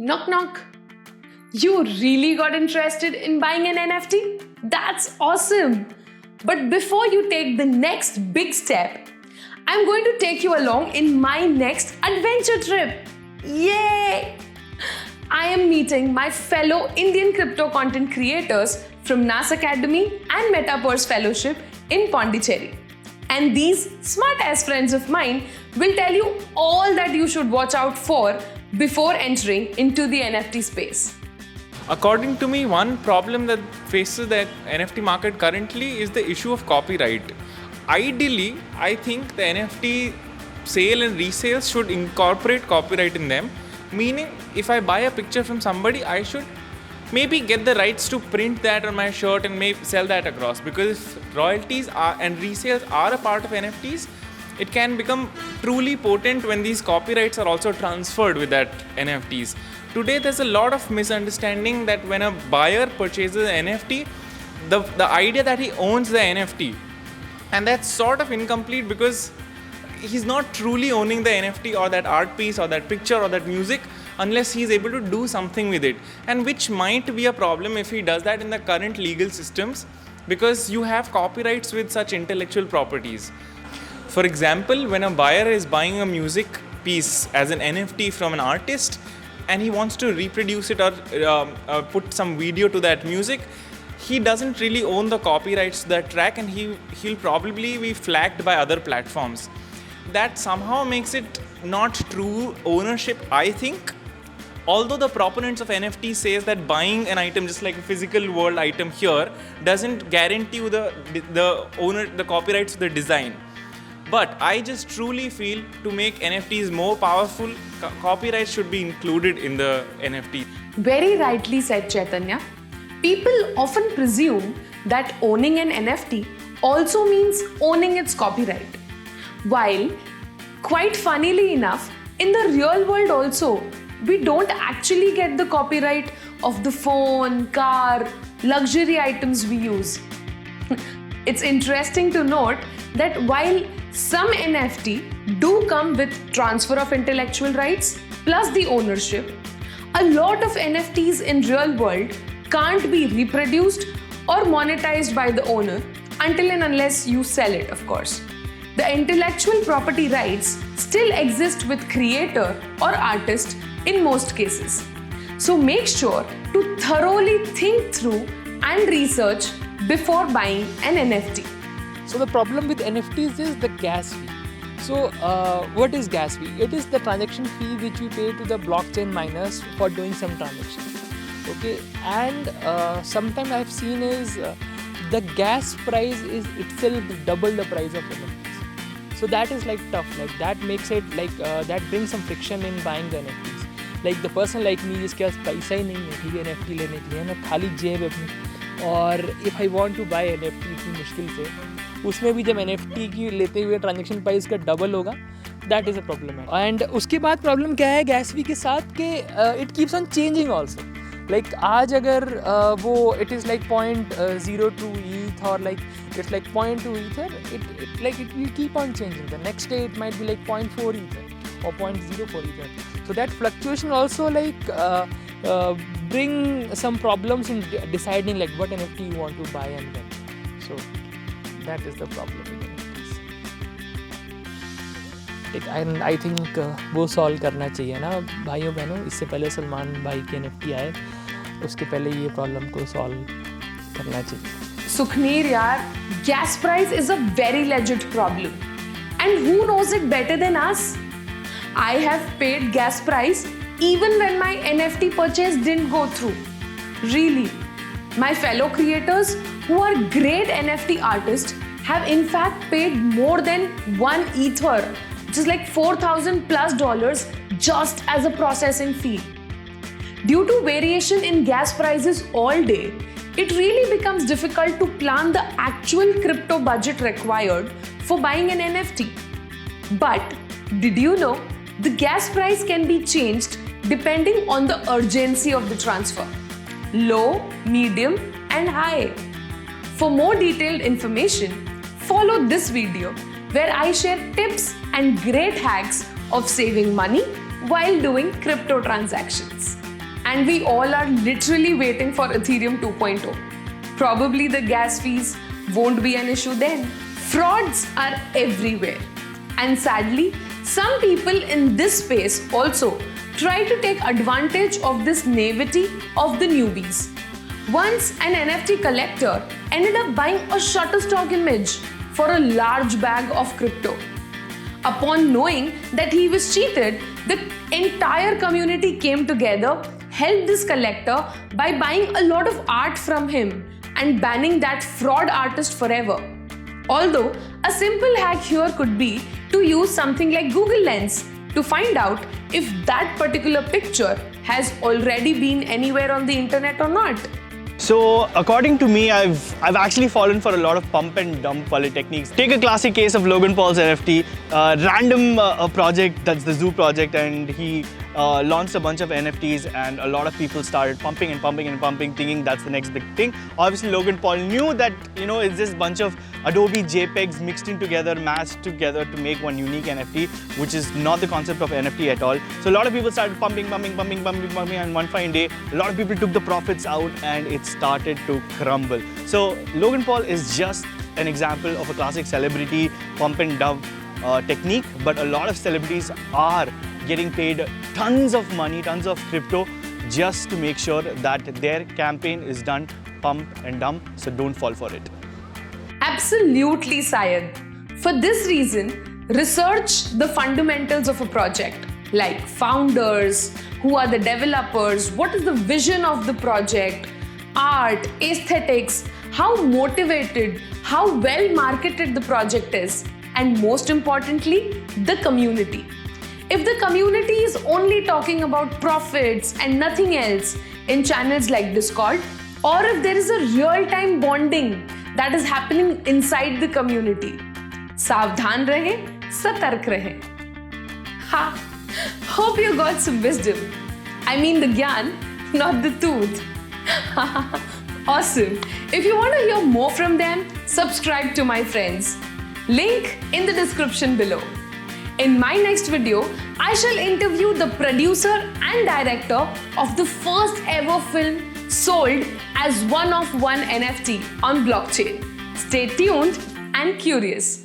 Knock knock. You really got interested in buying an NFT? That's awesome! But before you take the next big step, I'm going to take you along in my next adventure trip. Yay! I am meeting my fellow Indian crypto content creators from NAS Academy and Metaverse Fellowship in Pondicherry. And these smart-ass friends of mine will tell you all that you should watch out for before entering into the NFT space. According to me, one problem that faces the NFT market currently is the issue of copyright. Ideally, I think the NFT sale and resale should incorporate copyright in them, meaning if I buy a picture from somebody, I should maybe get the rights to print that on my shirt and maybe sell that across, because if royalties and resales are a part of NFTs, it can become truly potent when these copyrights are also transferred with that NFTs. Today, there's a lot of misunderstanding that when a buyer purchases an NFT, the idea that he owns the NFT, and that's sort of incomplete because he's not truly owning the NFT or that art piece or that picture or that music unless he's able to do something with it, and which might be a problem if he does that in the current legal systems, because you have copyrights with such intellectual properties. For example, when a buyer is buying a music piece as an NFT from an artist and he wants to reproduce it or put some video to that music, he doesn't really own the copyrights to that track, and he'll probably be flagged by other platforms. That somehow makes it not true ownership, I think. Although the proponents of NFT says that buying an item just like a physical world item here doesn't guarantee you the copyrights to the design. But I just truly feel to make NFTs more powerful, copyright should be included in the NFT. Very rightly said, Chaitanya. People often presume that owning an NFT also means owning its copyright. While, quite funnily enough, in the real world also, we don't actually get the copyright of the phone, car, luxury items we use. It's interesting to note that while some NFT do come with transfer of intellectual rights plus the ownership, a lot of NFTs in real world can't be reproduced or monetized by the owner until and unless you sell it, of course. The intellectual property rights still exist with creator or artist in most cases. So make sure to thoroughly think through and research before buying an NFT. So the problem with NFTs is the gas fee. So what is gas fee? It is the transaction fee which we pay to the blockchain miners for doing some transactions. Okay, and sometimes I've seen is the gas price is itself double the price of NFTs. So that is like tough. Like that makes it like that brings some friction in buying the NFTs. Like the person like me जिसके पास पैसा ही नहीं है ठीक है NFT लेने के लिए ना, खाली जेब अपनी, और if I want to buy NFT इतनी मुश्किल से, उसमें भी जब NFT की लेते हुए ट्रांजेक्शन प्राइस का डबल होगा, दैट इज़ अ प्रॉब्लम है. एंड उसके बाद प्रॉब्लम क्या है गैस फी के साथ कि it keeps on changing also. Like आज अगर वो इट इज़ लाइक 0.02 ETH और like it's like 0.2 Ether, it will keep on changing. The next day it might be like 0.4 Ether or 0.04 Ether. So that fluctuation also like bring some problems in deciding like what NFT you want to buy and when. So that is the problem with NFTs. And I think वो solve करना चाहिए ना भाइयों बहनों. इससे पहले सलमान भाई के NFT आए, उसके पहले ये प्रॉब्लम को सॉल्व करना चाहिए. Sukhneer yaar, gas price is a very legit problem. And who knows it better than us? I have paid gas price even when my NFT purchase didn't go through. Really. My fellow creators who are great NFT artists have in fact paid more than 1 Ether, which is like $4,000+ just as a processing fee. Due to variation in gas prices all day, it really becomes difficult to plan the actual crypto budget required for buying an NFT. But did you know the gas price can be changed depending on the urgency of the transfer? Low, medium, and high. For more detailed information, follow this video where I share tips and great hacks of saving money while doing crypto transactions. and we all are literally waiting for Ethereum 2.0. Probably the gas fees won't be an issue then. Frauds are everywhere. And sadly, some people in this space also try to take advantage of this naivety of the newbies. Once an NFT collector ended up buying a Shutterstock image for a large bag of crypto. Upon knowing that he was cheated, the entire community came together, helped this collector by buying a lot of art from him and banning that fraud artist forever. Although, a simple hack here could be to use something like Google Lens to find out if that particular picture has already been anywhere on the internet or not. So according to me, I've actually fallen for a lot of pump and dump wallet techniques. Take a classic case of Logan Paul's NFT, random project, that's the Zoo project, and he launched a bunch of NFTs, and a lot of people started pumping and pumping and pumping, thinking that's the next big thing. Obviously, Logan Paul knew that, it's this bunch of Adobe JPEGs mixed in together, matched together to make one unique NFT, which is not the concept of NFT at all. So a lot of people started pumping, and one fine day, a lot of people took the profits out and it started to crumble. So Logan Paul is just an example of a classic celebrity pump and dump technique, but a lot of celebrities are getting paid tons of money, tons of crypto, just to make sure that their campaign is done pump and dump, so don't fall for it. Absolutely, Syed. For this reason, research the fundamentals of a project, like founders, who are the developers, what is the vision of the project, art, aesthetics, how motivated, how well marketed the project is, and most importantly, the community. If the community is only talking about profits and nothing else in channels like Discord, or if there is a real-time bonding that is happening inside the community, सावधान रहे, सतर्क रहे. Ha! Hope you got some wisdom. I mean the gyan, not the tooth. Awesome. If you want to hear more from them, subscribe to my friends. Link in the description below. In my next video, I shall interview the producer and director of the first ever film sold as one-of-one NFT on blockchain. Stay tuned and curious.